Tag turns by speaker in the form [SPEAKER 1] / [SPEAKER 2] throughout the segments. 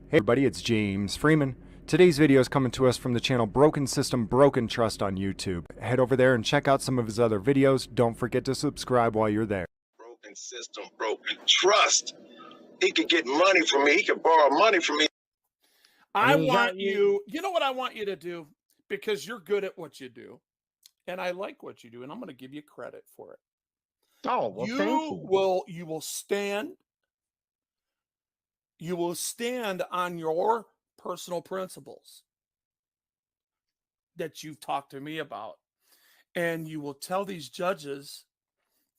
[SPEAKER 1] Hey everybody, it's James Freeman. Today's video is coming to us from the channel Broken System, Broken Trust on YouTube. Head over there and check out some of his other videos. Don't forget to subscribe while you're there.
[SPEAKER 2] Broken system, broken trust. He could get money from me. He could borrow money from me.
[SPEAKER 3] I want you know what I want you to do? Because you're good at what you do. And I like what you do. And I'm going to give you credit for it.
[SPEAKER 4] Oh, well, thank
[SPEAKER 3] you. You will stand on your personal principles that you've talked to me about. And you will tell these judges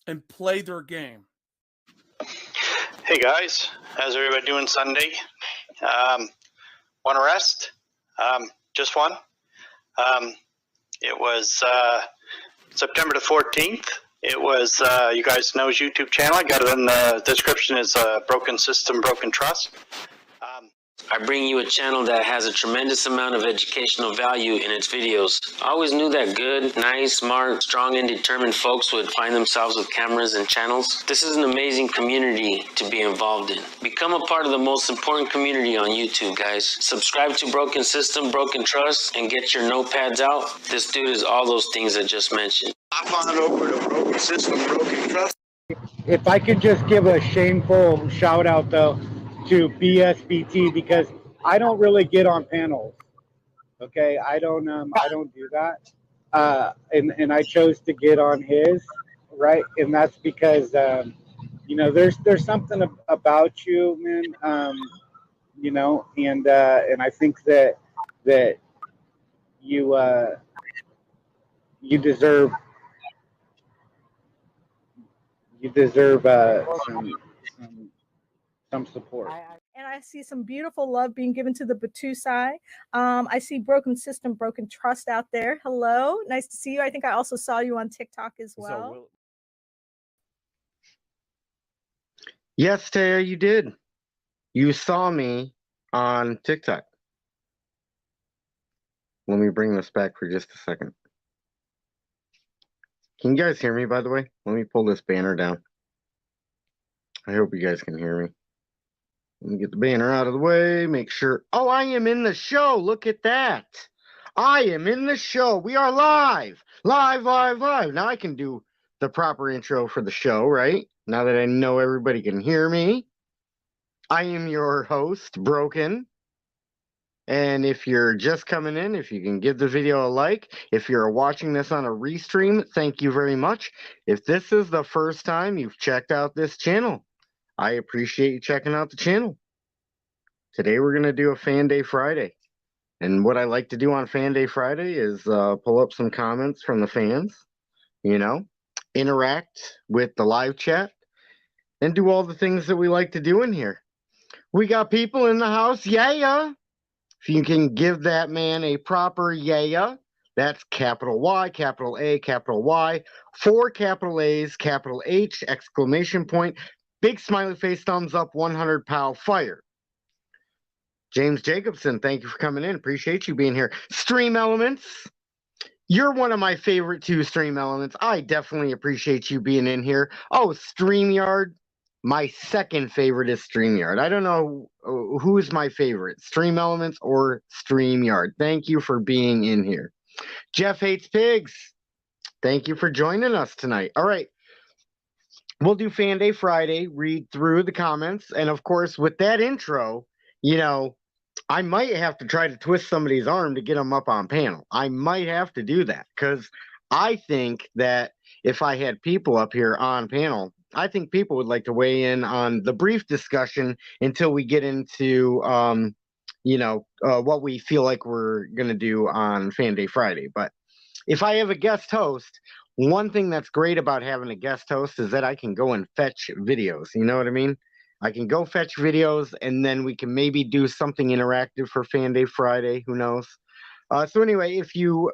[SPEAKER 3] and play their game.
[SPEAKER 5] Hey guys, how's everybody doing Sunday? One arrest, just one. It was September the 14th. It was, you guys know his YouTube channel. I got it in the description. It's Broken System, Broken Trust.
[SPEAKER 6] I bring you a channel that has a tremendous amount of educational value in its videos. I always knew that good, nice, smart, strong, and determined folks would find themselves with cameras and channels. This is an amazing community to be involved in. Become a part of the most important community on YouTube, guys. Subscribe to Broken System, Broken Trust, and get your notepads out. This dude is all those things I just mentioned.
[SPEAKER 2] I found over the Broken System, Broken Trust.
[SPEAKER 4] If I could just give a shameful shout out though to BSBT, because I don't really get on panels. Okay, I don't do that. And I chose to get on his, right? And that's because you know, there's something about you, man. You know, and I think that you deserve some support.
[SPEAKER 7] And I see some beautiful love being given to the Batusai. I see Broken System, Broken Trust out there. Hello, nice to see you. I think I also saw you on TikTok as well.
[SPEAKER 4] Yes, Taya, you did. You saw me on TikTok. Let me bring this back for just a second. Can you guys hear me, by the way? Let me pull this banner down. I hope you guys can hear me. Let me get the banner out of the way, make sure. Oh, I am in the show. Look at that. I am in the show. We are live. Live. Now I can do the proper intro for the show, right? Now that I know everybody can hear me. I am your host, Broken. And if you're just coming in, if you can give the video a like, if you're watching this on a restream, thank you very much. If this is the first time you've checked out this channel, I appreciate you checking out the channel. Today we're going to do a Fan Day Friday. And what I like to do on Fan Day Friday is pull up some comments from the fans, you know, interact with the live chat, and do all the things that we like to do in here. We got people in the house, yeah. If you can give that man a proper yeah, that's capital Y, capital A, capital Y, 4 capital A's, capital H, exclamation point, big smiley face, thumbs up, 100 POW fire. James Jacobson, thank you for coming in. Appreciate you being here. Stream Elements, you're one of my favorite two Stream Elements. I definitely appreciate you being in here. Oh, StreamYard, my second favorite is StreamYard. I don't know who's my favorite, Stream Elements or StreamYard. Thank you for being in here. Jeff Hates Pigs, thank you for joining us tonight. All right. We'll do Fan Day Friday, read through the comments, and of course, with that intro, you know, I might have to try to twist somebody's arm to get them up on panel. I might have to do that, because I think that if I had people up here on panel, I think people would like to weigh in on the brief discussion until we get into, you know, what we feel like we're going to do on Fan Day Friday. But if I have a guest host, one thing that's great about having a guest host is that I can go and fetch videos. You know what I mean? I can go fetch videos, and then we can maybe do something interactive for Fan Day Friday. Who knows? So anyway, if you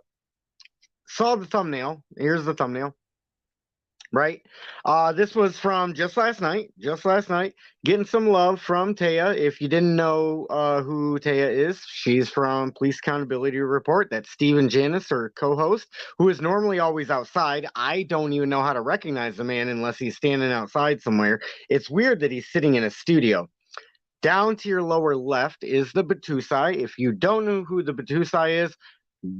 [SPEAKER 4] saw the thumbnail, here's the thumbnail. Right? This was from just last night, getting some love from Taya. If you didn't know who Taya is, she's from Police Accountability Report. That's Steve and Janice, her co-host, who is normally always outside. I don't even know how to recognize the man unless he's standing outside somewhere. It's weird that he's sitting in a studio. Down to your lower left is the Batusai. If you don't know who the Batusai is,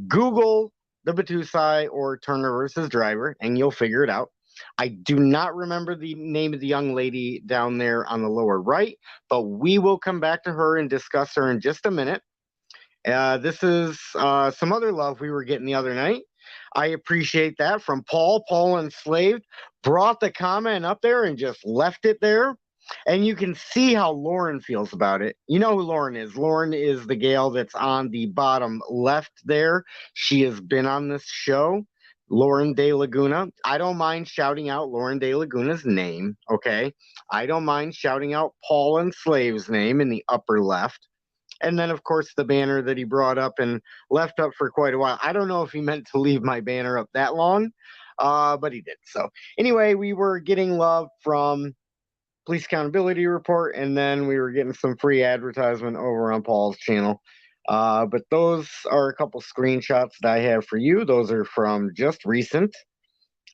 [SPEAKER 4] Google the Batusai or Turner versus Driver, and you'll figure it out. I do not remember the name of the young lady down there on the lower right, but we will come back to her and discuss her in just a minute. This is some other love we were getting the other night. I appreciate that from Paul. Paul Enslaved brought the comment up there and just left it there. And you can see how Lauren feels about it. You know who Lauren is. Lauren is the gal that's on the bottom left there. She has been on this show, Lauren De Laguna. I don't mind shouting out Lauren De Laguna's name, okay? I don't mind shouting out Paul Enslaved's name in the upper left. And then, of course, the banner that he brought up and left up for quite a while. I don't know if he meant to leave my banner up that long, but he did. So anyway, we were getting love from Police Accountability Report, and then we were getting some free advertisement over on Paul's channel. But those are a couple screenshots that I have for you. Those are from just recent.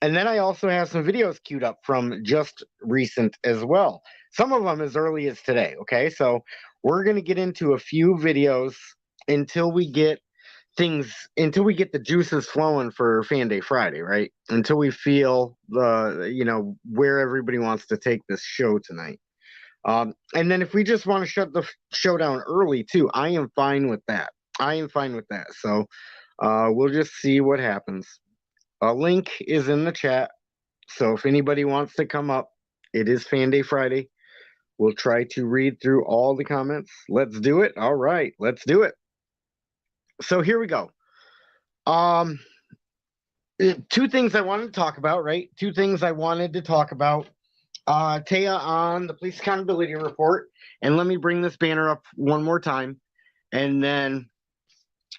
[SPEAKER 4] And then I also have some videos queued up from just recent as well. Some of them as early as today, okay? So we're going to get into a few videos until we get the juices flowing for Fan Day Friday, right? Until we feel where everybody wants to take this show tonight. And then if we just want to shut the show down early too, I am fine with that. So we'll just see what happens. A link is in the chat. So if anybody wants to come up, it is Fan Day Friday. We'll try to read through all the comments. Let's do it. All right, let's do it. So here we go. Two things I wanted to talk about, right? Taya on the Police Accountability Report. And let me bring this banner up one more time. And then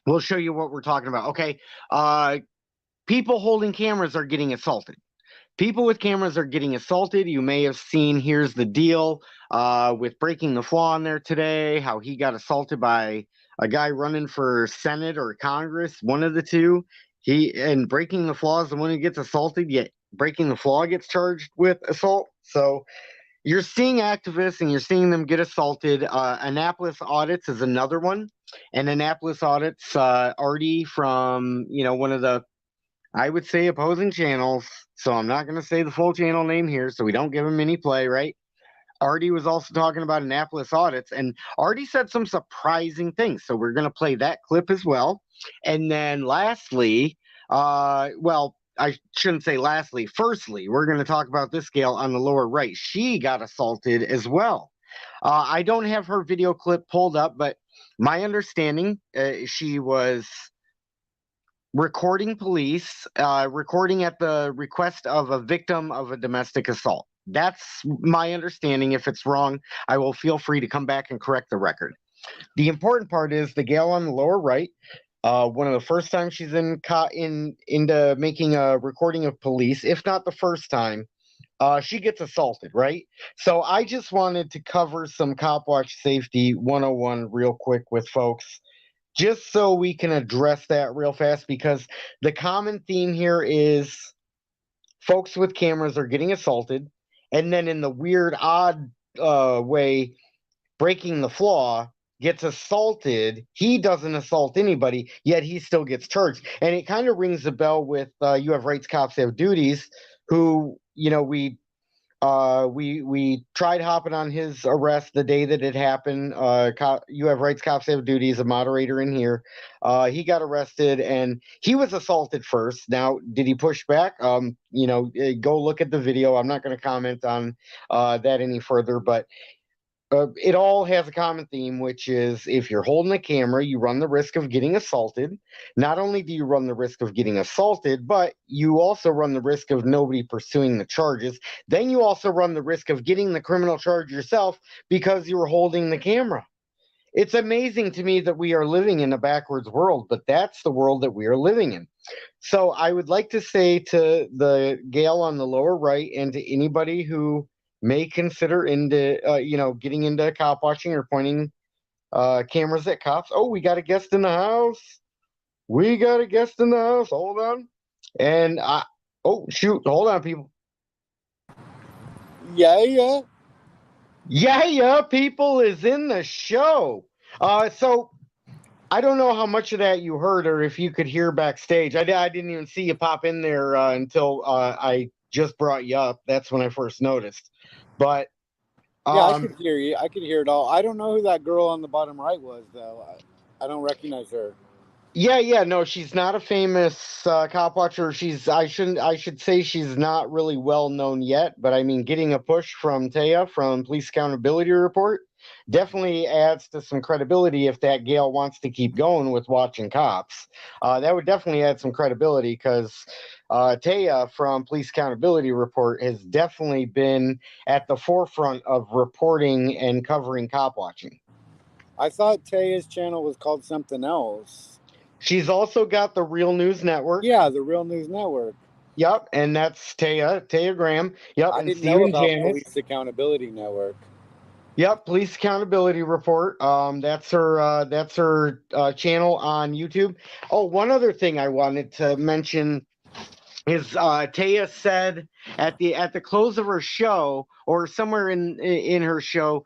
[SPEAKER 4] we'll show you what we're talking about. Okay. People holding cameras are getting assaulted. People with cameras are getting assaulted. You may have seen, here's the deal with Breaking the Flaw on there today, how he got assaulted by a guy running for Senate or Congress, one of the two. And Breaking the Flaw is the one who gets assaulted, yet Breaking the Flaw gets charged with assault. So you're seeing activists and you're seeing them get assaulted. Annapolis Audits is another one. And Annapolis Audits, Artie from, one of the, I would say, opposing channels. So I'm not going to say the full channel name here so we don't give him any play, right? Artie was also talking about Annapolis Audits, and Artie said some surprising things. So we're going to play that clip as well. And then lastly, I shouldn't say lastly. Firstly, we're going to talk about this gal on the lower right. She got assaulted as well. I don't have her video clip pulled up, but my understanding, she was recording police, recording at the request of a victim of a domestic assault. That's my understanding. If it's wrong, I will feel free to come back and correct the record. The important part is the gal on the lower right, one of the first times she's into making a recording of police, if not the first time, she gets assaulted, right? So I just wanted to cover some Cop Watch Safety 101 real quick with folks, just so we can address that real fast, because the common theme here is folks with cameras are getting assaulted, and then in the weird, odd way, Breaking the Flaw gets assaulted. He doesn't assault anybody, yet he still gets charged. And it kind of rings a bell with You Have Rights, Cops Have Duties, who, we tried hopping on his arrest the day that it happened. You Have Rights, Cops Have Duties, a moderator in here. He got arrested and he was assaulted first. Now, did he push back? Go look at the video. I'm not going to comment on that any further, but it all has a common theme, which is if you're holding a camera, you run the risk of getting assaulted. Not only do you run the risk of getting assaulted, but you also run the risk of nobody pursuing the charges. Then you also run the risk of getting the criminal charge yourself because you were holding the camera. It's amazing to me that we are living in a backwards world, but that's the world that we are living in. So I would like to say to the gal on the lower right and to anybody who may consider getting into cop watching or pointing cameras at cops. Oh, we got a guest in the house. Hold on. And hold on, people.
[SPEAKER 8] Yeah.
[SPEAKER 4] Yeah, people is in the show. So I don't know how much of that you heard or if you could hear backstage. I didn't even see you pop in there until I just brought you up. That's when I first noticed. But
[SPEAKER 8] Yeah, I could hear you. I could hear it all. I don't know who that girl on the bottom right was, though. I don't recognize her.
[SPEAKER 4] yeah, no, she's not a famous cop watcher. I should say she's not really well known yet, but I mean, getting a push from Taya from Police Accountability Report definitely adds to some credibility if that Gail wants to keep going with watching cops. That would definitely add some credibility because Taya from Police Accountability Report has definitely been at the forefront of reporting and covering cop watching.
[SPEAKER 8] I thought Taya's channel was called something else.
[SPEAKER 4] She's also got the Real News Network.
[SPEAKER 8] Yeah, the Real News Network.
[SPEAKER 4] Yep, and that's Taya Graham. Yep,
[SPEAKER 8] I
[SPEAKER 4] and
[SPEAKER 8] didn't know
[SPEAKER 4] Stephen
[SPEAKER 8] about
[SPEAKER 4] Janis.
[SPEAKER 8] Police Accountability Network.
[SPEAKER 4] Yep, Police Accountability Report. That's her channel on YouTube. Oh, one other thing I wanted to mention is Taya said at the close of her show, or somewhere in her show,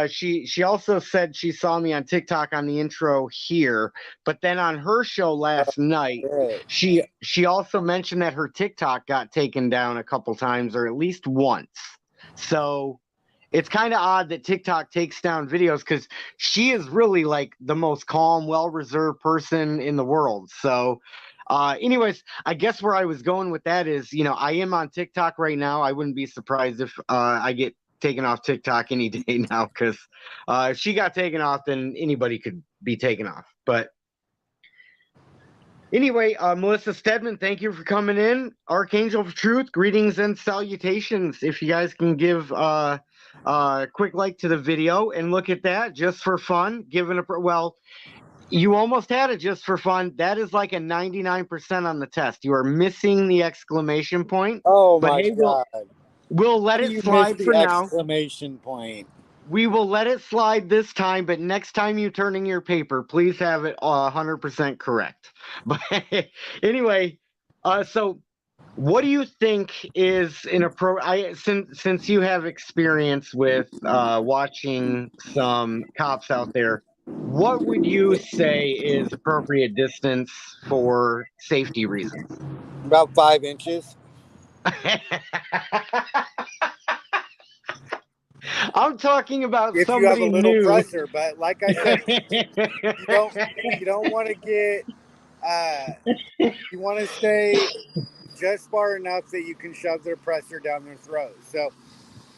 [SPEAKER 4] she also said she saw me on TikTok on the intro here, but then on her show last night, she also mentioned that her TikTok got taken down a couple times, or at least once. So it's kind of odd that TikTok takes down videos because she is really like the most calm, well-reserved person in the world. So anyways, I guess where I was going with that is, I am on TikTok right now. I wouldn't be surprised if I get taken off TikTok any day now, because if she got taken off, then anybody could be taken off. But anyway, Melissa Stedman, thank you for coming in. Archangel of Truth, greetings and salutations. If you guys can give quick like to the video and look at that just for fun, you almost had it just for fun. That is like a 99% on the test. You are missing the exclamation point.
[SPEAKER 8] Oh
[SPEAKER 4] but
[SPEAKER 8] my
[SPEAKER 4] hey,
[SPEAKER 8] God.
[SPEAKER 4] We'll let it slide for now.
[SPEAKER 8] Exclamation point.
[SPEAKER 4] We will let it slide this time, but next time you turn in your paper, please have it 100% correct. But anyway, so what do you think is since you have experience with watching some cops out there, what would you say is appropriate distance for safety reasons?
[SPEAKER 8] About 5 inches.
[SPEAKER 4] I'm talking about
[SPEAKER 8] if
[SPEAKER 4] somebody
[SPEAKER 8] you have a little
[SPEAKER 4] new.
[SPEAKER 8] pressure, but like I said, you don't want to get you want to stay just far enough that you can shove their pressure down their throat. So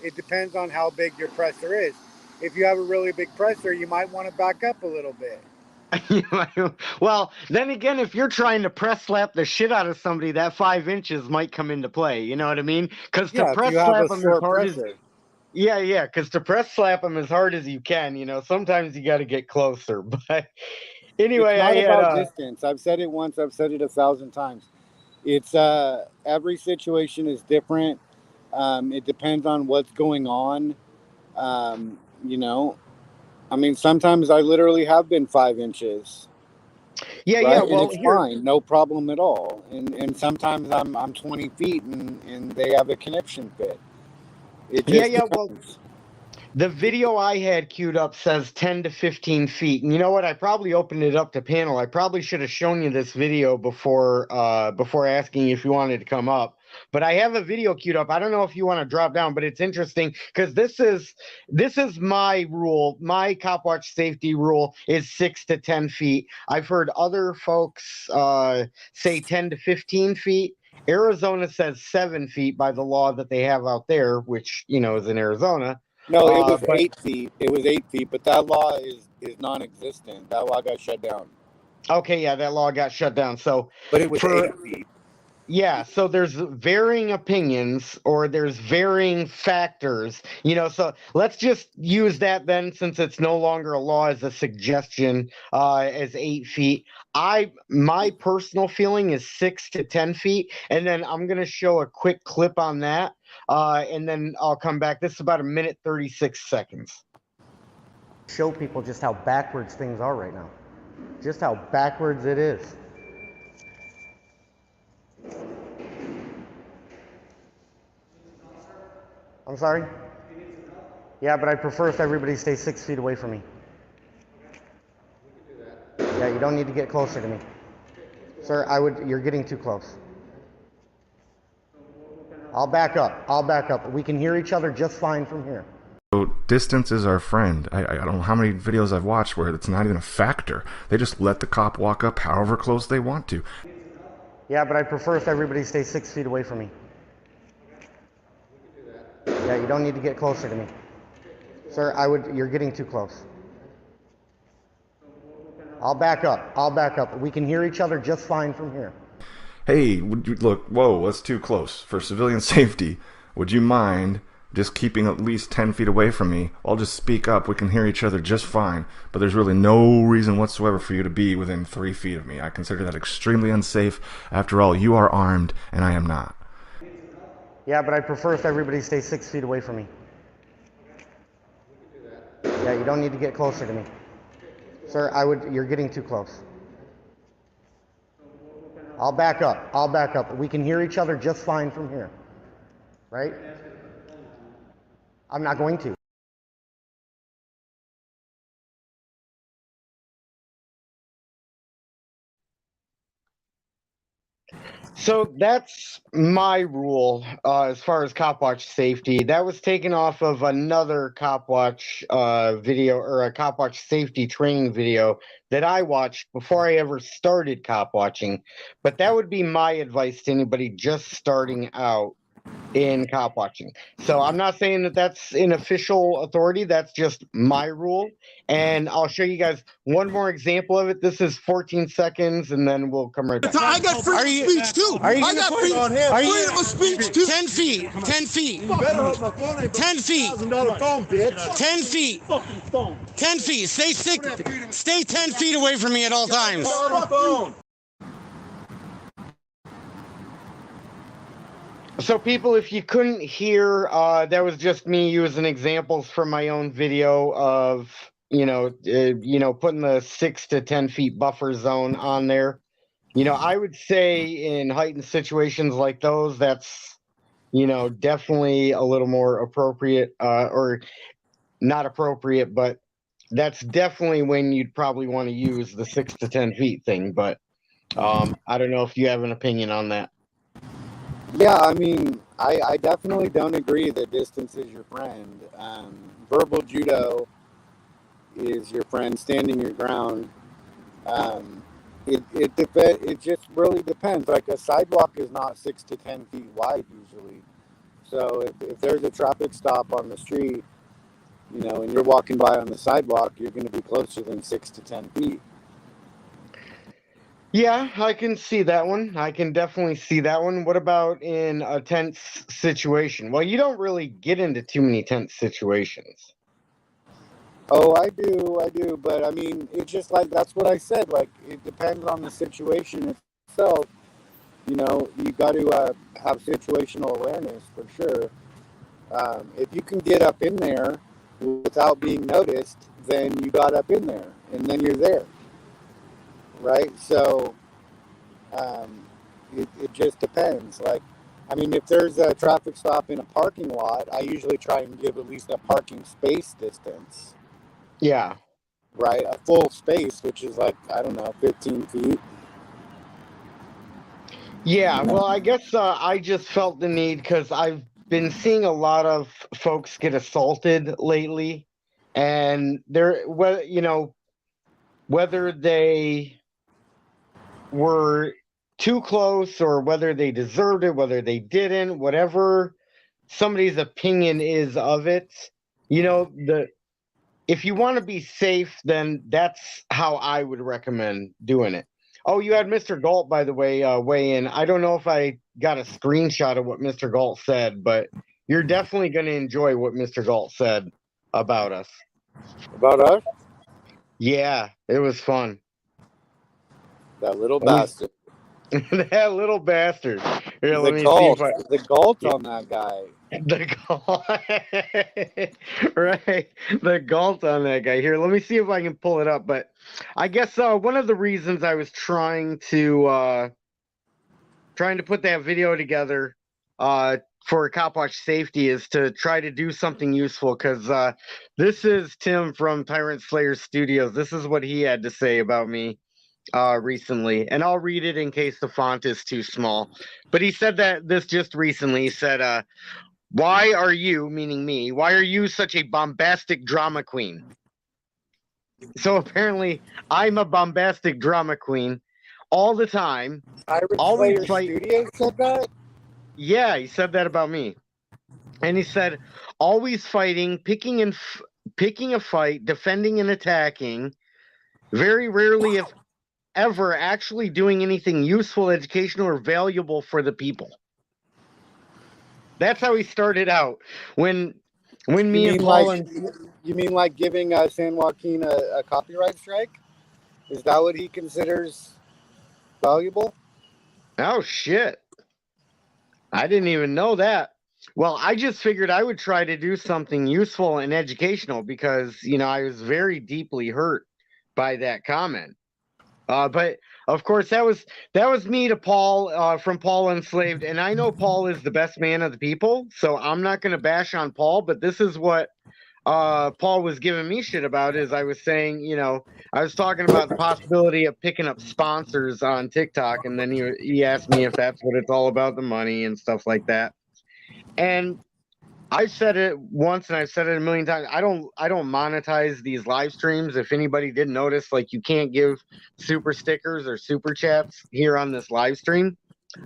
[SPEAKER 8] it depends on how big your pressure is. If you have a really big pressure, you might want to back up a little bit.
[SPEAKER 4] Well, then again, if you're trying to press slap the shit out of somebody, that 5 inches might come into play. You know what I mean? Because to press slap them as hard as because to press slap them as hard as you can, sometimes you got to get closer. But anyway,
[SPEAKER 8] it's not about distance. I've said it once. I've said it 1,000 times. It's every situation is different. It depends on what's going on. I mean, sometimes I literally have been 5 inches.
[SPEAKER 4] Yeah. Well,
[SPEAKER 8] and it's fine, no problem at all. And sometimes I'm 20 feet and they have a conniption fit. It just depends.
[SPEAKER 4] Well, the video I had queued up says 10 to 15 feet. And you know what? I probably opened it up to panel. I probably should have shown you this video before asking you if you wanted to come up. But I have a video queued up. I don't know if you want to drop down, but it's interesting because this is my rule. My cop watch safety rule is 6 to 10 feet. I've heard other folks say 10 to 15 feet. Arizona says 7 feet by the law that they have out there, which, is in Arizona.
[SPEAKER 8] No, it was 8 feet. It was 8 feet, but that law is non-existent. That law got shut down.
[SPEAKER 4] Okay, yeah, that law got shut down. So,
[SPEAKER 8] but it was 8 feet.
[SPEAKER 4] Yeah, so there's varying opinions or there's varying factors, so let's just use that then, since it's no longer a law, as a suggestion, as 8 feet. My personal feeling is 6 to 10 feet, and then I'm going to show a quick clip on that, and then I'll come back. This is about 1 minute, 36 seconds. Show people just how backwards things are right now. Just how backwards it is. I'm sorry? Yeah, but I prefer if everybody stays 6 feet away from me. Yeah, you don't need to get closer to me. Sir, you're getting too close. I'll back up. I'll back up. We can hear each other just fine from here.
[SPEAKER 1] So distance is our friend. I don't know how many videos I've watched where it's not even a factor. They just let the cop walk up however close they want to.
[SPEAKER 4] Yeah, but I prefer if everybody stays 6 feet away from me. Yeah, you don't need to get closer to me. Sir, you're getting too close. I'll back up. I'll back up. We can hear each other just fine from here.
[SPEAKER 1] Hey, would you look, whoa, that's too close. For civilian safety, would you mind just keeping at least 10 feet away from me? I'll just speak up. We can hear each other just fine. But there's really no reason whatsoever for you to be within 3 feet of me. I consider that extremely unsafe. After all, you are armed and I am not.
[SPEAKER 4] Yeah, but I prefer if everybody stays 6 feet away from me. Yeah, you don't need to get closer to me. Sir, you're getting too close. I'll back up. I'll back up. We can hear each other just fine from here. Right? I'm not going to. So that's my rule as far as cop watch safety. That was taken off of another cop watch video, or a cop watch safety training video that I watched before I ever started cop watching. But that would be my advice to anybody just starting out in cop watching. So I'm not saying that that's an official authority. That's just my rule. And I'll show you guys one more example of it. This is 14 seconds, and then we'll come right back.
[SPEAKER 9] I got freedom of speech too. I got freedom of speech too. 10 feet. 10 feet. 10 feet. 10 feet. 10 feet. Stay 10 feet away from me at all times.
[SPEAKER 4] So people, if you couldn't hear, that was just me using examples from my own video of, putting the 6 to 10 feet buffer zone on there. I would say in heightened situations like those, that's, definitely a little more appropriate, or not appropriate, but that's definitely when you'd probably want to use the 6 to 10 feet thing. But I don't know if you have an opinion on that.
[SPEAKER 8] Yeah, I mean, I definitely don't agree that distance is your friend. Verbal judo is your friend. Standing your ground. It just really depends. Like a sidewalk is not 6 to 10 feet wide usually. So if there's a traffic stop on the street, and you're walking by on the sidewalk, you're going to be closer than 6 to 10 feet.
[SPEAKER 4] Yeah, I can see that one. I can definitely see that one. What about in a tense situation? Well, you don't really get into too many tense situations.
[SPEAKER 8] Oh, I do. But I mean, it's just like, that's what I said. Like, it depends on the situation itself. You got to have situational awareness for sure. If you can get up in there without being noticed, then you got up in there and then you're there. Right? So it just depends. Like, I mean, if there's a traffic stop in a parking lot, I usually try and give at least a parking space distance.
[SPEAKER 4] Yeah.
[SPEAKER 8] Right? A full space, which is like, I don't know, 15 feet.
[SPEAKER 4] Yeah, well, I guess I just felt the need because I've been seeing a lot of folks get assaulted lately. And whether they were too close or whether they deserved it, whether they didn't, whatever somebody's opinion is of it, if you want to be safe, then that's how I would recommend doing it. Oh, you had Mr. Galt, by the way, weigh in. I don't know if I got a screenshot of what Mr. Galt said, but you're definitely going to enjoy what Mr. Galt said about us.
[SPEAKER 8] About us?
[SPEAKER 4] Yeah, it was fun.
[SPEAKER 8] That little bastard.
[SPEAKER 4] That little bastard. Here,
[SPEAKER 8] the Galt on that guy.
[SPEAKER 4] The Galt. Right. The Galt on that guy. Here, let me see if I can pull it up. But I guess one of the reasons I was trying to put that video together for Cop Watch Safety is to try to do something useful, because this is Tim from Tyrant Slayer Studios. This is what he had to say about me recently, and I'll read it in case the font is too small. But he said that this just recently. He said, why are you, meaning me, why are you such a bombastic drama queen? So apparently I'm a bombastic drama queen all the time.
[SPEAKER 8] Always Studios said that?
[SPEAKER 4] Yeah, he said that about me. And he said, always fighting, picking a fight, defending and attacking, very rarely, if ever, actually doing anything useful, educational, or valuable for the people. That's how he started out. When me and Paul
[SPEAKER 8] you mean like giving San Joaquin a copyright strike? Is that what he considers valuable?
[SPEAKER 4] Oh, shit. I didn't even know that. Well, I just figured I would try to do something useful and educational because, I was very deeply hurt by that comment. But of course, that was me to Paul from Paul Enslaved, and I know Paul is the best man of the people, so I'm not going to bash on Paul. But this is what Paul was giving me shit about. Is I was saying, I was talking about the possibility of picking up sponsors on TikTok, and then he asked me if that's what it's all about, the money and stuff like that. And I've said it once and I've said it a million times. I don't monetize these live streams. If anybody didn't notice, like, you can't give super stickers or super chats here on this live stream.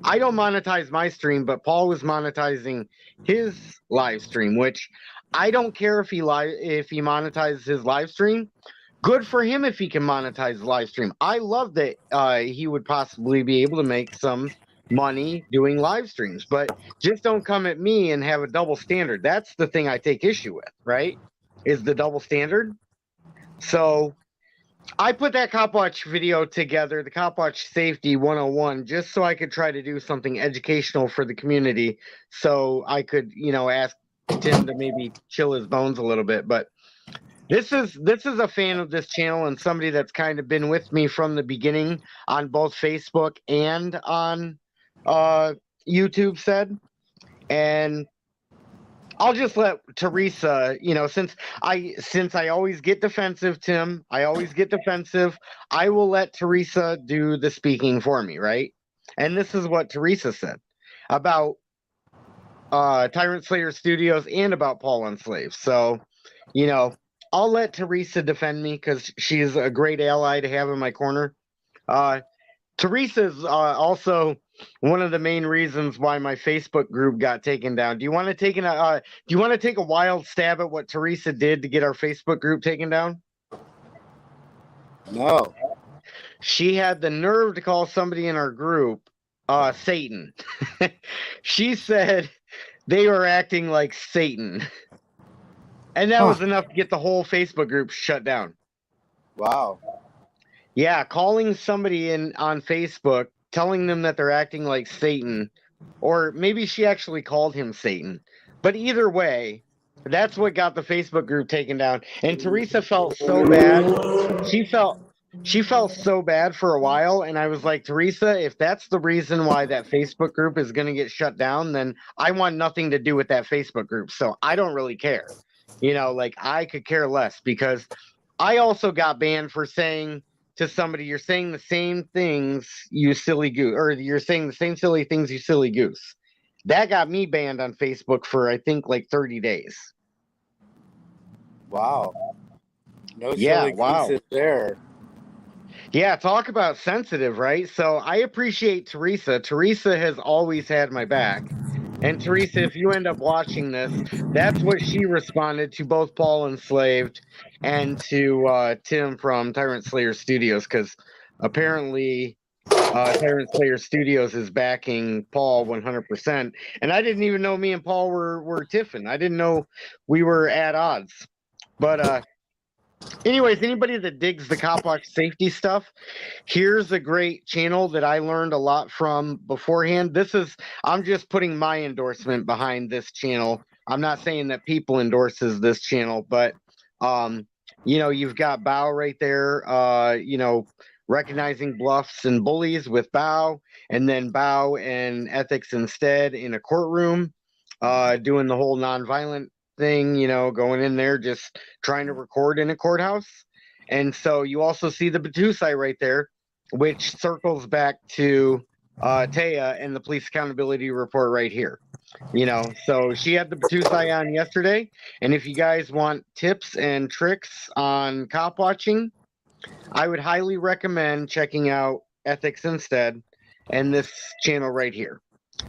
[SPEAKER 4] I don't monetize my stream, but Paul was monetizing his live stream, which I don't care if he monetizes his live stream. Good for him if he can monetize the live stream. I love that he would possibly be able to make some money doing live streams, but just don't come at me and have a double standard. That's the thing I take issue with, right? Is the double standard. So I put that Cop Watch video together, the Cop Watch Safety 101, just so I could try to do something educational for the community, so I could, ask Tim to maybe chill his bones a little bit. But this is a fan of this channel and somebody that's kind of been with me from the beginning on both Facebook and on YouTube said. And I'll just let Teresa, since I always get defensive, Tim, I will let Teresa do the speaking for me, right? And this is what Teresa said about Tyrant Slayer Studios and about Paul Enslaved. So, I'll let Teresa defend me because she's a great ally to have in my corner. Teresa's also one of the main reasons why my Facebook group got taken down. Do you want to take a wild stab at what Teresa did to get our Facebook group taken down?
[SPEAKER 8] No.
[SPEAKER 4] She had the nerve to call somebody in our group Satan. She said they were acting like Satan. And that was enough to get the whole Facebook group shut down.
[SPEAKER 8] Wow.
[SPEAKER 4] Yeah, calling somebody in on Facebook, telling them that they're acting like Satan, or maybe she actually called him Satan. But either way, that's what got the Facebook group taken down. And Teresa felt so bad. She felt so bad for a while, and I was like, Teresa, if that's the reason why that Facebook group is going to get shut down, then I want nothing to do with that Facebook group. So I don't really care. I could care less, because I also got banned for saying to somebody, you're saying the same things, you silly goose, or you're saying the same silly things, you silly goose. That got me banned on Facebook for, I think, like 30 days.
[SPEAKER 8] Wow. No silly gooses there.
[SPEAKER 4] Yeah, talk about sensitive, right? So I appreciate Teresa. Teresa has always had my back. And Teresa, if you end up watching this, that's what she responded to both Paul Enslaved and to Tim from Tyrant Slayer Studios, because apparently Tyrant Slayer Studios is backing Paul 100%. And I didn't even know me and Paul were tiffing. I didn't know we were at odds. But anyways, anybody that digs the Cop Watch safety stuff, here's a great channel that I learned a lot from beforehand. I'm just putting my endorsement behind this channel. I'm not saying that people endorses this channel, but you've got Bao right there, recognizing bluffs and bullies with Bao, and then Bao and ethics instead in a courtroom. doing the whole nonviolent thing, you know, going in there, just trying to record in a courthouse. And so you also see the Batusai right there, which circles back to Taya and the police accountability report right here. You know, so she had the Batusai on yesterday. And if you guys want tips and tricks on cop watching, I would highly recommend checking out Ethics Instead and this channel right here.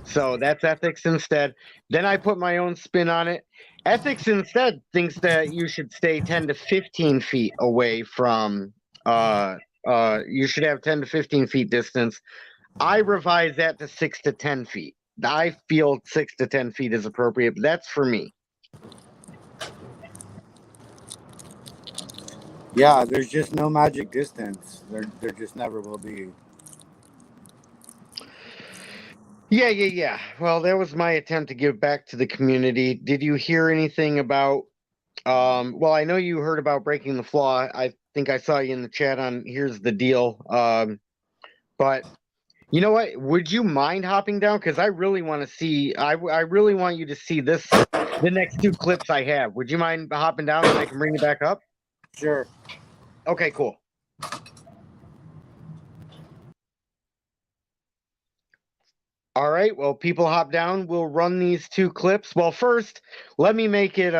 [SPEAKER 4] So that's Ethics Instead. Then I put my own spin on it. Ethics Instead thinks that you should stay 10 to 15 feet away from, you should have 10 to 15 feet distance. I revise that to 6 to 10 feet. I feel 6 to 10 feet is appropriate, but that's for me.
[SPEAKER 8] Yeah, there's just no magic distance. There just never will be.
[SPEAKER 4] Yeah. Well, that was my attempt to give back to the community. Did you hear anything about well, I know you heard about breaking the flaw. I think I saw you in the chat on Here's the Deal. But you know what? Would you mind hopping down? Because I really want to see, I really want you to see this, the next two clips I have. Would you mind hopping down and I can bring it back up?
[SPEAKER 8] Sure.
[SPEAKER 4] Okay, cool. All right, well, people hop down. We'll run these two clips. Well, first, let me make it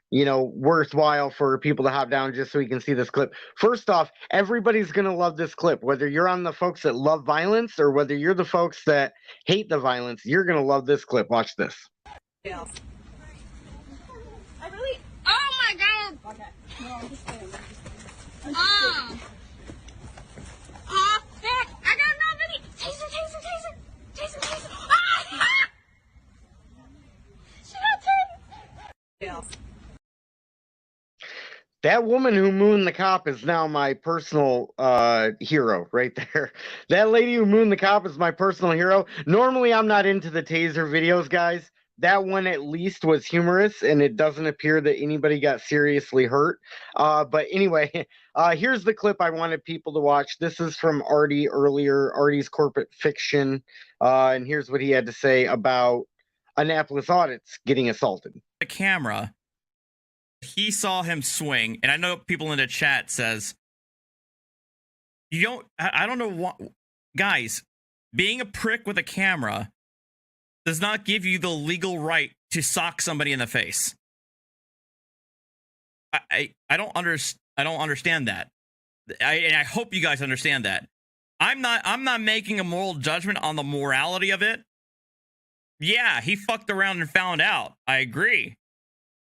[SPEAKER 4] you know, worthwhile for people to hop down just so we can see this clip. First off, everybody's going to love this clip. Whether you're on the folks that love violence or whether you're the folks that hate the violence, you're going to love this clip. Watch this.
[SPEAKER 10] I really. Oh my god. Okay. No, I'm just saying. Heck, I got another video. Taser. Ah! She got turned.
[SPEAKER 4] That woman who mooned the cop is now my personal hero right there. That lady who mooned the cop is my personal hero. Normally, I'm not into the taser videos, guys. That one at least was humorous, and it doesn't appear that anybody got seriously hurt. But anyway, here's the clip I wanted people to watch. This is from Artie earlier, Artie's Corporate Fiction. And here's what he had to say about Annapolis Audits getting assaulted.
[SPEAKER 11] The camera, he saw him swing, and I know people in the chat says, I don't know what, guys, being a prick with a camera does not give you the legal right to sock somebody in the face. I don't understand that. And I hope you guys understand that. I'm not making a moral judgment on the morality of it. Yeah, he fucked around and found out. I agree.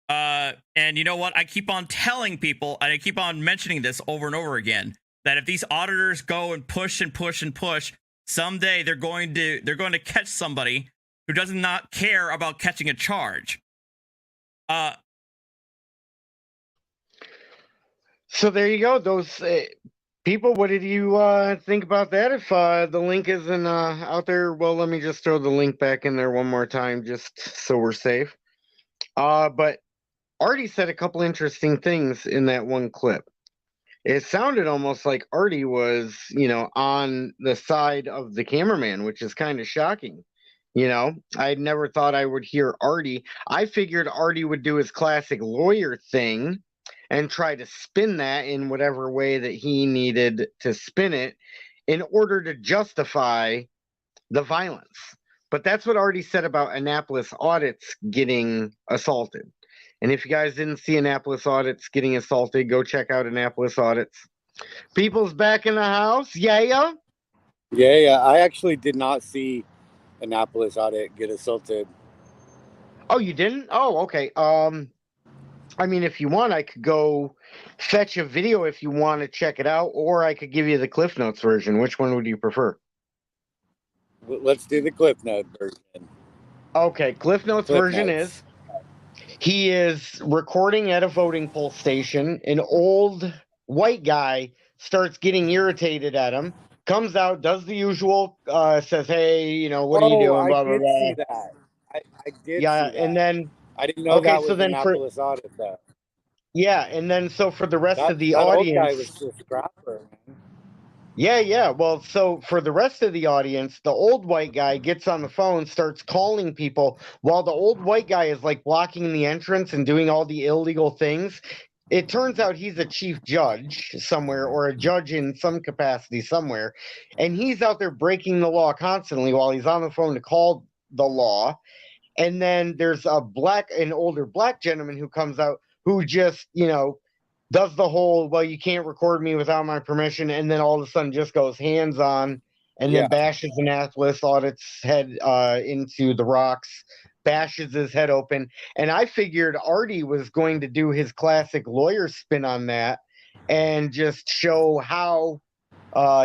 [SPEAKER 11] And you know what? I keep on telling people, and I keep on mentioning this over and over again, that if these auditors go and push, someday they're going to catch somebody who does not care about catching a charge.
[SPEAKER 4] So there you go. Those people, what did you think about that? If the link isn't out there, well, let me just throw the link back in there one more time, just so we're safe. But Artie said a couple interesting things in that one clip. It sounded almost like Artie was, you know, on the side of the cameraman, which is kind of shocking. You know, I never thought I would hear Artie. I figured Artie would do his classic lawyer thing and try to spin that in whatever way that he needed to spin it in order to justify the violence. But that's what Artie said about Annapolis Audits getting assaulted. And if you guys didn't see Annapolis Audits getting assaulted, go check out Annapolis Audits. People's back in the house. Yeah.
[SPEAKER 8] I actually did not see Annapolis Audit get assaulted.
[SPEAKER 4] Oh, you didn't? Oh, okay. I mean, if you want, I could go fetch a video if you want to check it out, or I could give you the Cliff Notes version. Which one would you prefer?
[SPEAKER 8] Let's do the Cliff Note version.
[SPEAKER 4] Okay, Cliff Notes version is he is recording at a voting poll station. An old white guy starts getting irritated at him, comes out, does the usual, says, hey, you know, what are you doing? Blah, blah, blah.
[SPEAKER 8] See that. I did see that.
[SPEAKER 4] And then
[SPEAKER 8] I didn't know that was Annapolis Audit, though.
[SPEAKER 4] Yeah, and then so for the rest of the audience,
[SPEAKER 8] old guy was just a scrapper, man.
[SPEAKER 4] Yeah. Well, so for the rest of the audience, the old white guy gets on the phone, starts calling people while the old white guy is like blocking the entrance and doing all the illegal things. It turns out he's a chief judge somewhere or a judge in some capacity somewhere. And he's out there breaking the law constantly while he's on the phone to call the law. And then there's an older black gentleman who comes out who just, does the whole, well, you can't record me without my permission, and then all of a sudden just goes hands on and then bashes Annapolis Audit's head into the rocks, bashes his head open. And I figured Artie was going to do his classic lawyer spin on that and just show how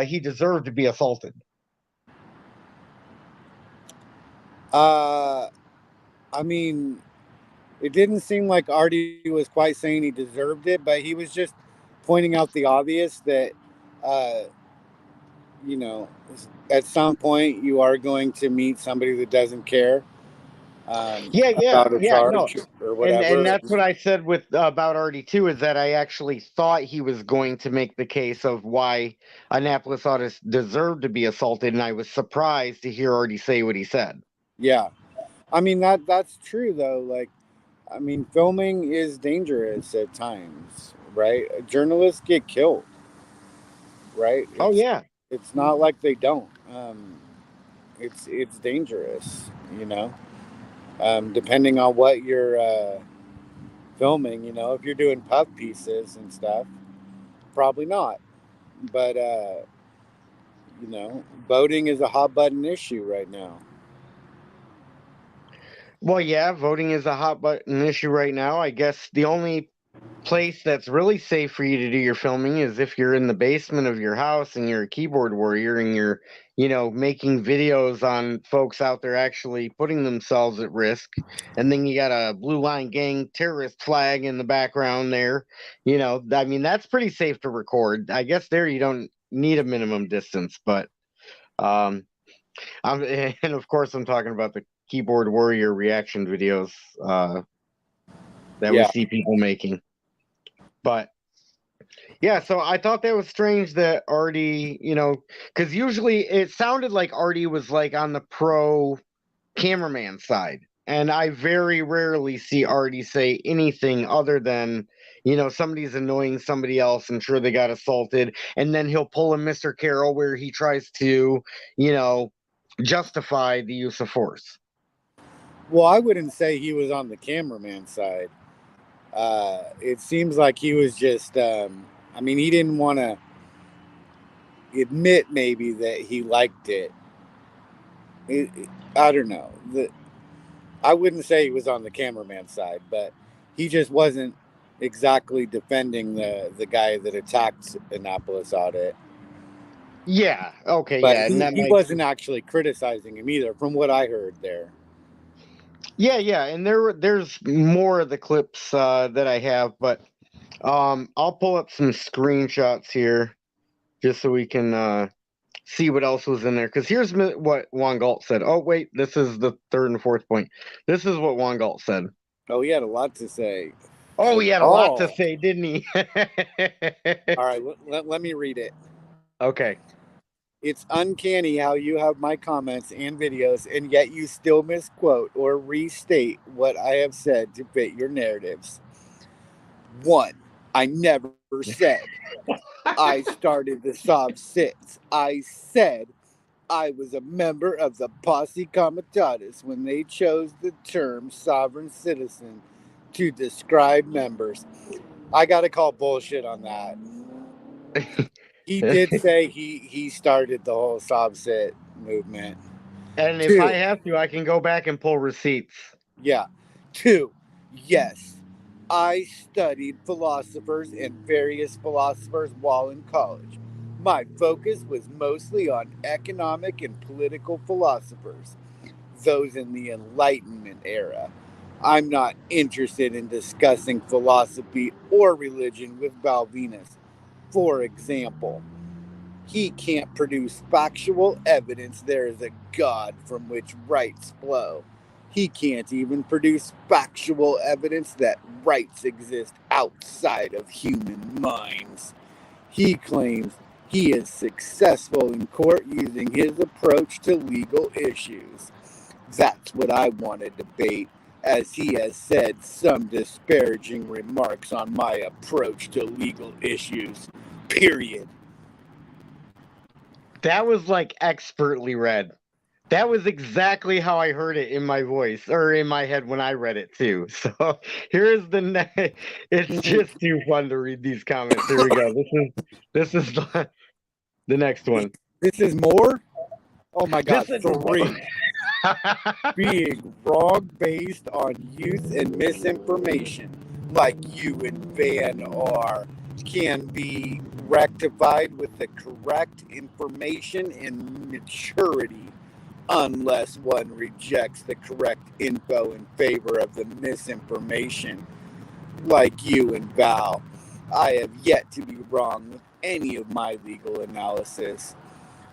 [SPEAKER 4] he deserved to be assaulted.
[SPEAKER 8] I mean, it didn't seem like Artie was quite saying he deserved it, but he was just pointing out the obvious that, at some point you are going to meet somebody that doesn't care. About a charge or whatever.
[SPEAKER 4] And that's what I said about Artie too, is that I actually thought he was going to make the case of why Annapolis Audit deserved to be assaulted, and I was surprised to hear Artie say what he said.
[SPEAKER 8] Yeah. I mean, that's true, though. Like, I mean, filming is dangerous at times, right? Journalists get killed, right? It's not like they don't. It's dangerous, depending on what you're filming. If you're doing puff pieces and stuff, probably not. But, voting is a hot button issue right now.
[SPEAKER 4] Well, yeah, voting is a hot button issue right now. I guess the only place that's really safe for you to do your filming is if you're in the basement of your house and you're a keyboard warrior and you're, making videos on folks out there actually putting themselves at risk. And then you got a Blue Line Gang terrorist flag in the background there. I mean, that's pretty safe to record. I guess there you don't need a minimum distance, but and of course I'm talking about the keyboard warrior reaction videos that we see people making. But yeah, so I thought that was strange that Artie, because usually it sounded like Artie was like on the pro cameraman side. And I very rarely see Artie say anything other than, somebody's annoying somebody else and sure they got assaulted. And then he'll pull a Mr. Carroll where he tries to, justify the use of force.
[SPEAKER 8] Well, I wouldn't say he was on the cameraman side. It seems like he was just, he didn't want to admit maybe that he liked it. I don't know. I wouldn't say he was on the cameraman side, but he just wasn't exactly defending the guy that attacked Annapolis Audit.
[SPEAKER 4] Yeah, okay,
[SPEAKER 8] but he wasn't actually criticizing him either, from what I heard there.
[SPEAKER 4] Yeah, and there's more of the clips that I have, but I'll pull up some screenshots here just so we can see what else was in there. Because here's what Juan Galt said. Oh, wait, this is the third and fourth point. This is what Juan Galt said.
[SPEAKER 8] Oh, he had a lot to say.
[SPEAKER 4] Oh, he had a lot to say, didn't he?
[SPEAKER 8] All right, let me read it.
[SPEAKER 4] Okay.
[SPEAKER 8] It's uncanny how you have my comments and videos, and yet you still misquote or restate what I have said to fit your narratives. 1, I never said I started the Sob 6. I said I was a member of the Posse Comitatus when they chose the term sovereign citizen to describe members. I got to call bullshit on that. He did say he started the whole Sob Sit movement.
[SPEAKER 4] And if I have to, I can go back and pull receipts.
[SPEAKER 8] Yeah. 2, yes, I studied philosophers and various philosophers while in college. My focus was mostly on economic and political philosophers, those in the Enlightenment era. I'm not interested in discussing philosophy or religion with Balvinus. For example, he can't produce factual evidence there is a God from which rights flow. He can't even produce factual evidence that rights exist outside of human minds. He claims He is successful in court using his approach to legal issues. That's what I want to debate, as he has said some disparaging remarks on my approach to legal issues. Period.
[SPEAKER 4] That was like expertly read. That was exactly how I heard it in my voice or in my head when I read it too. So here's the it's just too fun to read these comments. Here we go. This is the next one.
[SPEAKER 8] This is more? Oh my God,
[SPEAKER 4] This is
[SPEAKER 8] 3. Being wrong based on youth and misinformation, like you and Van are, can be rectified with the correct information and maturity, unless one rejects the correct info in favor of the misinformation, like you and Val. I have yet to be wrong with any of my legal analysis.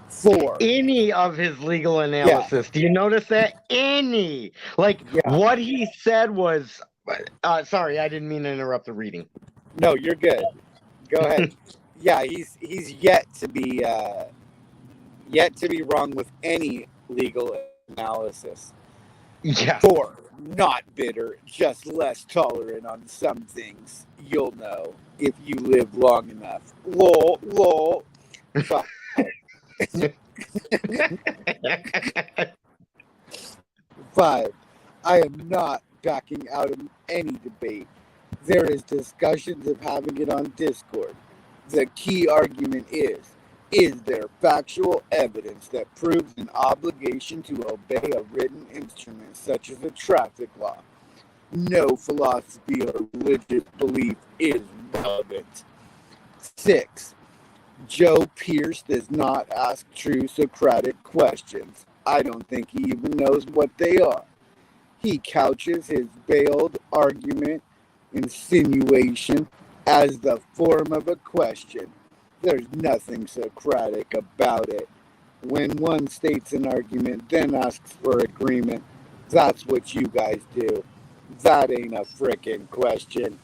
[SPEAKER 8] 4.
[SPEAKER 4] Any of his legal analysis. Do you notice that? Any. Like, what he said was... sorry, I didn't mean to interrupt the reading.
[SPEAKER 8] No, you're good. Go ahead. Yeah, he's yet to be wrong with any legal analysis.
[SPEAKER 4] Yeah.
[SPEAKER 8] 4, not bitter, just less tolerant on some things. You'll know if you live long enough. Lol. 5, I am not backing out of any debate. There is discussions of having it on Discord. The key argument is there factual evidence that proves an obligation to obey a written instrument such as a traffic law? No philosophy or religious belief is relevant. 6, Joe Pierce does not ask true Socratic questions. I don't think he even knows what they are. He couches his veiled argument, insinuation, as the form of a question. There's nothing Socratic about it. When one states an argument, then asks for agreement, that's what you guys do. That ain't a frickin' question.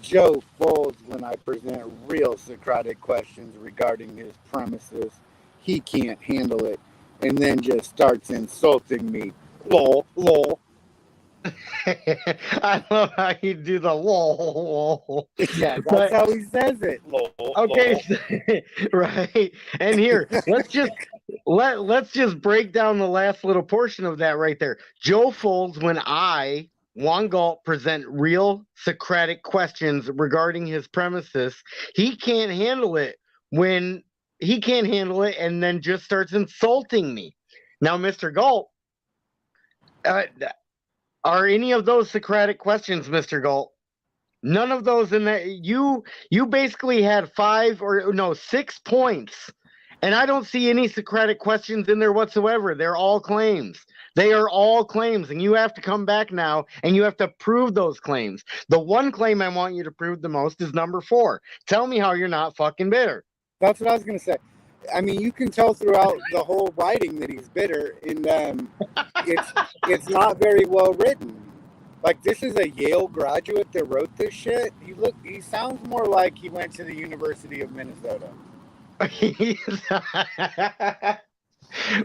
[SPEAKER 8] Joe folds when I present real Socratic questions regarding his premises. He can't handle it, and then just starts insulting me. Lol, lol.
[SPEAKER 4] I love how you do the lol.
[SPEAKER 8] Yeah, that's how he says it. Lol.
[SPEAKER 4] Okay, right. And here, let's just break down the last little portion of that right there. Joe folds when I, Juan Galt, present real Socratic questions regarding his premises. He can't handle it and then just starts insulting me. Now, Mr. Galt, are any of those Socratic questions, Mr. Galt? None of those in that. You basically had 6 points, and I don't see any Socratic questions in there whatsoever. They're all claims. They are all claims, and you have to come back now, and you have to prove those claims. The one claim I want you to prove the most is number 4. Tell me how you're not fucking bitter.
[SPEAKER 8] That's what I was going to say. I mean, you can tell throughout the whole writing that he's bitter, and it's not very well written. Like, this is a Yale graduate that wrote this shit. He sounds more like he went to the University of Minnesota.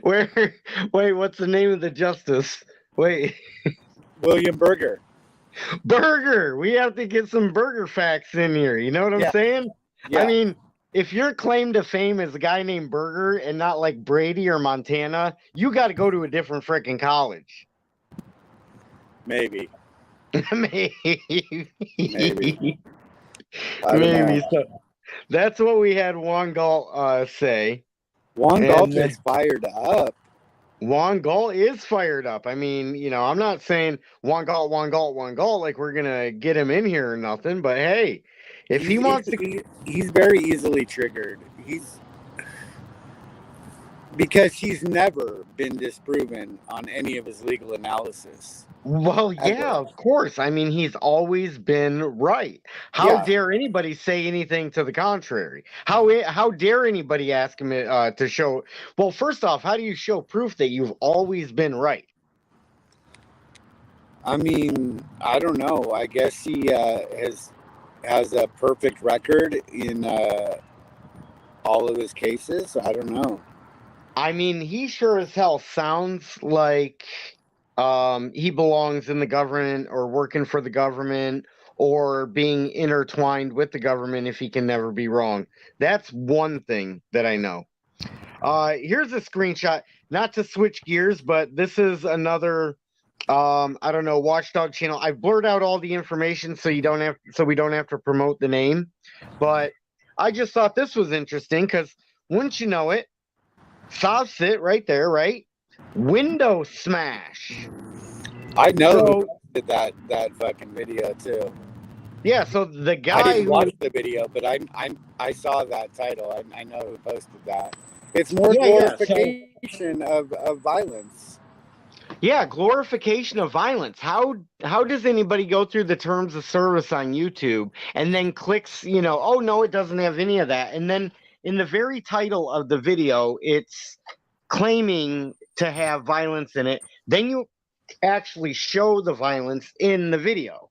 [SPEAKER 4] Wait, what's the name of the justice? Wait.
[SPEAKER 8] William Berger.
[SPEAKER 4] Berger! We have to get some Berger facts in here. You know what I'm saying?
[SPEAKER 8] Yeah.
[SPEAKER 4] I mean, if your claim to fame is a guy named Berger and not like Brady or Montana, you got to go to a different freaking college.
[SPEAKER 8] Maybe.
[SPEAKER 4] Maybe.
[SPEAKER 8] Maybe.
[SPEAKER 4] So that's what we had Juan Galt say.
[SPEAKER 8] Juan Galt is fired up.
[SPEAKER 4] Juan Galt is fired up. I mean, I'm not saying Juan Galt like we're going to get him in here or nothing, but hey, if he wants to...
[SPEAKER 8] He's very easily triggered. Because he's never been disproven on any of his legal analysis.
[SPEAKER 4] Well, yeah, of course. I mean, he's always been right. How dare anybody say anything to the contrary? How dare anybody ask him to show... Well, first off, how do you show proof that you've always been right?
[SPEAKER 8] I mean, I don't know. I guess he has a perfect record in all of his cases. I don't know.
[SPEAKER 4] I mean, he sure as hell sounds like he belongs in the government or working for the government or being intertwined with the government if he can never be wrong. That's one thing that I know. Here's a screenshot, not to switch gears, but this is another I don't know, watchdog channel. I blurred out all the information so we don't have to promote the name. But I just thought this was interesting because wouldn't you know it, Soft Sit right there, right? Window smash.
[SPEAKER 8] I know
[SPEAKER 4] So-
[SPEAKER 8] who did that fucking video too.
[SPEAKER 4] Yeah, so the
[SPEAKER 8] I
[SPEAKER 4] guy
[SPEAKER 8] didn't
[SPEAKER 4] who
[SPEAKER 8] watch the video, but I saw that title. I know who posted that. It's more
[SPEAKER 4] Yeah,
[SPEAKER 8] glorification of violence.
[SPEAKER 4] Yeah, glorification of violence. How does anybody go through the terms of service on YouTube and then clicks, oh no, it doesn't have any of that. And then in the very title of the video, it's claiming to have violence in it. Then you actually show the violence in the video.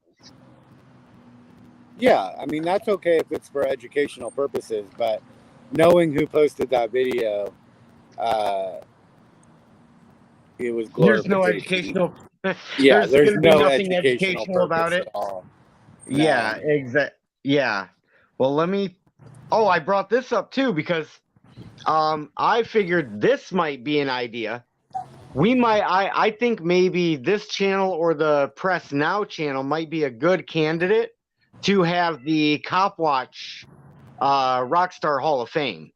[SPEAKER 8] Yeah, I mean, that's okay if it's for educational purposes, but knowing who posted that video, it was
[SPEAKER 4] There's no
[SPEAKER 8] glorification.
[SPEAKER 4] educational.
[SPEAKER 8] Yeah, there's
[SPEAKER 4] gonna be
[SPEAKER 8] no
[SPEAKER 4] nothing
[SPEAKER 8] educational
[SPEAKER 4] about
[SPEAKER 8] purpose
[SPEAKER 4] it.
[SPEAKER 8] at all.
[SPEAKER 4] Yeah, exactly. Yeah. Well, let me. Oh, I brought this up too because I figured this might be an idea. We might. I think maybe this channel or the Press Now channel might be a good candidate to have the Cop Watch Rockstar Hall of Fame.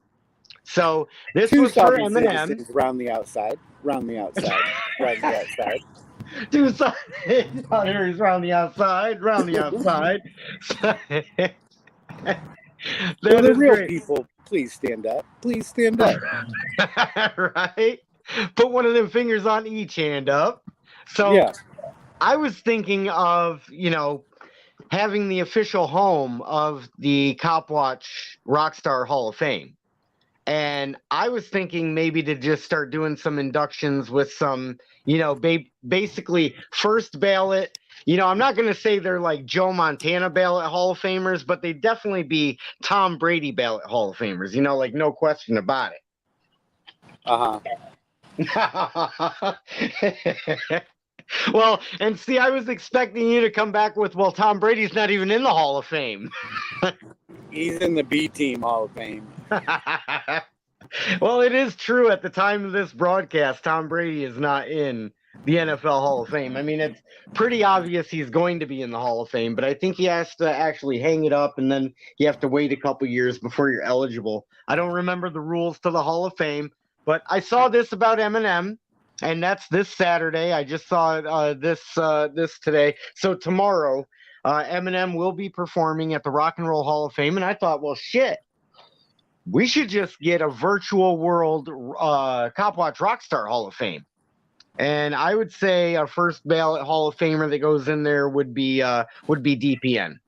[SPEAKER 4] So this
[SPEAKER 8] Two
[SPEAKER 4] was for
[SPEAKER 8] sovereign
[SPEAKER 4] Eminem.
[SPEAKER 8] citizens round the outside, round the outside, round the outside.
[SPEAKER 4] Two sides round the outside, round the outside.
[SPEAKER 8] For the
[SPEAKER 4] is
[SPEAKER 8] real
[SPEAKER 4] great.
[SPEAKER 8] people, please stand up. Please stand up.
[SPEAKER 4] Right? Put one of them fingers on each hand up. So
[SPEAKER 8] Yeah.
[SPEAKER 4] I was thinking of, having the official home of the Cop Watch Rockstar Hall of Fame. And I was thinking maybe to just start doing some inductions with some, basically first ballot. I'm not going to say they're like Joe Montana ballot Hall of Famers, but they definitely be Tom Brady ballot Hall of Famers, like no question about it. Well, and see, I was expecting you to come back with, well, Tom Brady's not even in the Hall of Fame.
[SPEAKER 8] He's in the B Team Hall of Fame.
[SPEAKER 4] Well, it is true at the time of this broadcast, Tom Brady is not in the NFL Hall of Fame. I mean, it's pretty obvious he's going to be in the Hall of Fame, but I think he has to actually hang it up and then you have to wait a couple years before you're eligible. I don't remember the rules to the Hall of Fame, but I saw this about Eminem, and that's this Saturday. I just saw this today. So tomorrow, Eminem will be performing at the Rock and Roll Hall of Fame, and I thought, well, shit. We should just get a virtual world Cop Watch Rockstar Hall of Fame. And I would say a first ballot Hall of Famer that goes in there would be DPN.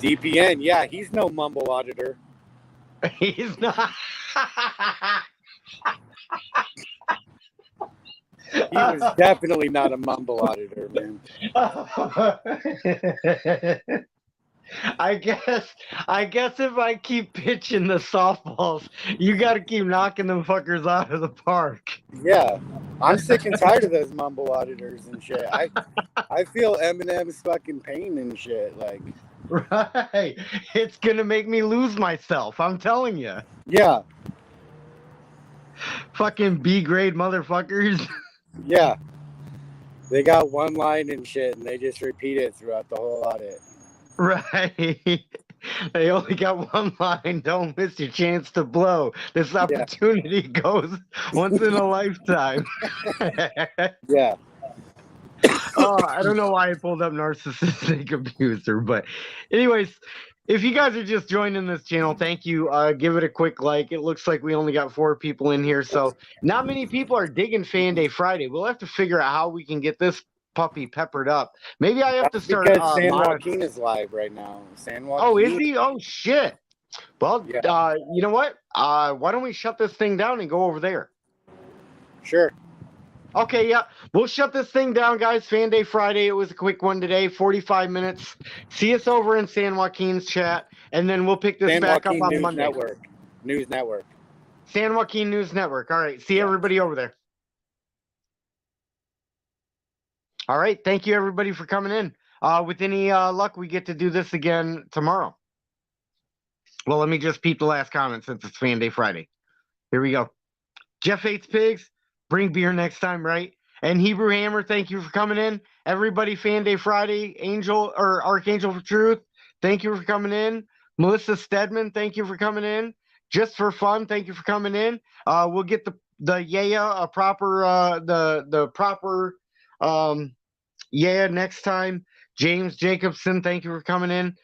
[SPEAKER 8] DPN, yeah, he's no mumble auditor.
[SPEAKER 4] He's not.
[SPEAKER 8] He was definitely not a mumble auditor, man.
[SPEAKER 4] I guess if I keep pitching the softballs, you got to keep knocking them fuckers out of the park.
[SPEAKER 8] Yeah, I'm sick and tired of those mumble auditors and shit. I feel Eminem's fucking pain and shit. Like,
[SPEAKER 4] right, it's gonna make me lose myself. I'm telling you.
[SPEAKER 8] Yeah.
[SPEAKER 4] Fucking B grade motherfuckers.
[SPEAKER 8] Yeah. They got one line and shit, and they just repeat it throughout the whole audit.
[SPEAKER 4] Right. They only got one line. Don't miss your chance to blow. This opportunity goes once in a lifetime.
[SPEAKER 8] Yeah.
[SPEAKER 4] Oh, I don't know why I pulled up narcissistic abuser, but anyways, if you guys are just joining this channel, thank you. Give it a quick like. It looks like we only got 4 people in here, so not many people are digging Fan Day Friday. We'll have to figure out how we can get this puppy peppered up. Maybe I have to start.
[SPEAKER 8] Because San Joaquin is live right now. San Joaquin.
[SPEAKER 4] Oh, is he? Oh shit. Well, you know what? Why don't we shut this thing down and go over there?
[SPEAKER 8] Sure.
[SPEAKER 4] Okay, yeah. We'll shut this thing down, guys. Fan Day Friday. It was a quick one today, 45 minutes. See us over in San Joaquin's chat, and then we'll pick this
[SPEAKER 8] San
[SPEAKER 4] back
[SPEAKER 8] Joaquin
[SPEAKER 4] up on
[SPEAKER 8] News
[SPEAKER 4] Monday.
[SPEAKER 8] News Network.
[SPEAKER 4] San Joaquin News Network. All right. See everybody over there. All right. Thank you, everybody, for coming in. With any luck, we get to do this again tomorrow. Well, let me just peep the last comment since it's Fan Day Friday. Here we go. Jeff hates pigs. Bring beer next time, right? And Hebrew Hammer, thank you for coming in. Everybody, Fan Day Friday. Angel or Archangel for Truth, thank you for coming in. Melissa Stedman, thank you for coming in. Just for fun, thank you for coming in. We'll get the a proper the proper next time. James Jacobson, thank you for coming in.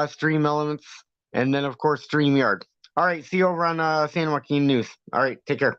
[SPEAKER 4] Stream Elements, and then of course StreamYard. All right, see you over on San Joaquin News. All right, take care.